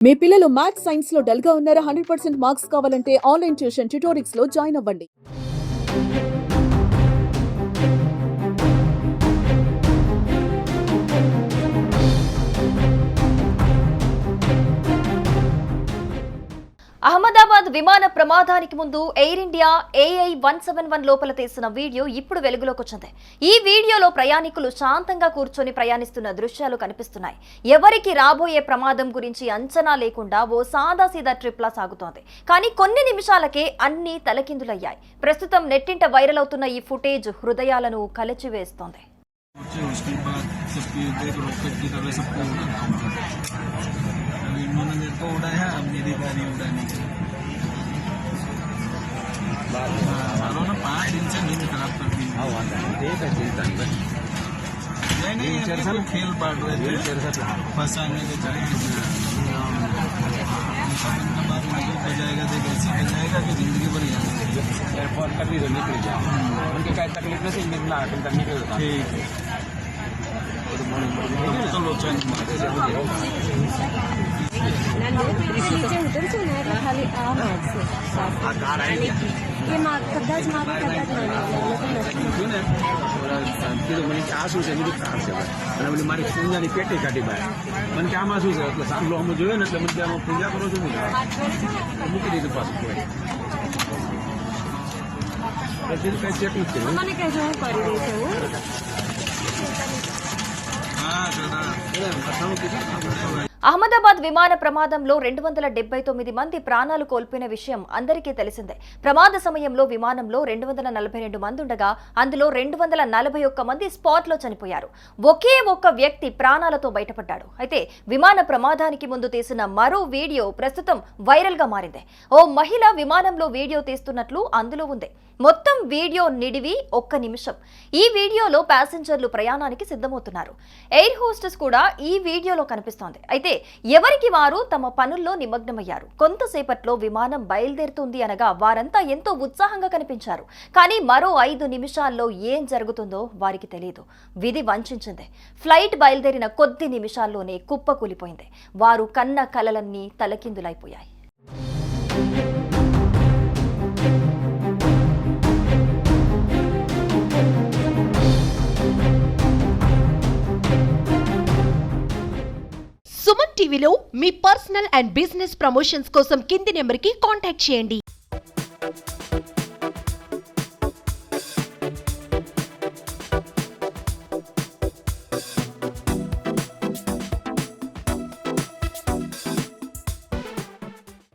మీ పిల్లలు maths science లో dull గా ఉన్నారా? 100% మార్క్స్ కావాలంటే ఆన్లైన్ ట్యూషన్ ట్యుటోరిక్స్ లో జాయిన్ అవ్వండి. అహ్మదాబాద్ విమాన ప్రమాదానికి ముందు ఎయిర్ ఇండియా AI-171 లోపల తీసిన వీడియో ఇప్పుడు వెలుగులోకి వచ్చింది. ఈ వీడియోలో ప్రయాణికులు శాంతంగా కూర్చొని ప్రయాణిస్తున్న దృశ్యాలు కనిపిస్తున్నాయి. ఎవరికి రాబోయే ప్రమాదం గురించి అంచనా లేకుండా ఓ సాదాసీదా ట్రిప్ లా సాగుతోంది. కానీ కొన్ని నిమిషాలకే అన్ని తలకిందులయ్యాయి. ప్రస్తుతం నెట్టింట వైరల్ అవుతున్న ఈ ఫుటేజ్ హృదయాలను కలిచివేస్తోంది. इन्होंने मेरे को उड़ाया, अब मेरी बारी उड़ाने की। मानो ना 5 दिन से नींद खराब कर दी। नहीं खेल पाट रहे थे, फंसाने के चाहे बजाएगा देख ऐसी बजाएगा कि जिंदगी भर एयरपोर्ट कर भी निकल जाए उनके क्या तकलीफ नहीं निकला निकल ठीक है नीचे उतर से खाली ये कदाच મને કે આ શું છે એની ખરાબ છે અને મને મારી પૂંજાની પેટી કાઢી બહાર મને કે આમાં શું છે એટલે સાંભળો અમે જોયું ને એટલે મને કે આમાં પૂજા કરો છો ને મૂકી દીધું પાછું પછી કઈ ચેક નથી કર્યું મને કહેજો હું કરી દઈશ એવું అహ్మదాబాద్ విమాన ప్రమాదంలో 279 మంది ప్రాణాలు కోల్పోయిన విషయం అందరికీ తెలిసిందే. ప్రమాద సమయంలో విమానంలో 242 మంది ఉండగా అందులో 241 మంది స్పాట్లో చనిపోయారు. ఒకే ఒక్క వ్యక్తి ప్రాణాలతో బయటపడ్డాడు. అయితే విమాన ప్రమాదానికి ముందు తీసిన మరో వీడియో ప్రస్తుతం వైరల్ గా మారింది. ఓ మహిళ విమానంలో వీడియో తీస్తున్నట్లు అందులో ఉంది. మొత్తం వీడియో నిడివి 1 నిమిషం. ఈ వీడియోలో ప్యాసింజర్లు ప్రయాణానికి సిద్ధమవుతున్నారు. ఎయిర్ హోస్టెస్ కూడా ఈ వీడియోలో కనిపిస్తోంది. అయితే ఎవరికి వారు తమ పనుల్లో నిమగ్నమయ్యారు. కొంతసేపట్లో విమానం బయలుదేరుతుంది అనగా వారంతా ఎంతో ఉత్సాహంగా కనిపించారు. కానీ మరో 5 నిమిషాల్లో ఏం జరుగుతుందో వారికి తెలియదు. విధి వంచింది. ఫ్లైట్ బయలుదేరిన కొద్ది నిమిషాల్లోనే కుప్పకూలిపోయింది. వారు కన్న కలలన్నీ తలకిందులైపోయాయి. సుమన్ టీవీలో మీ పర్సనల్ అండ్ బిజినెస్ ప్రమోషన్స్ కోసం కింది నెంబర్కి కాంటాక్ట్ చేయండి.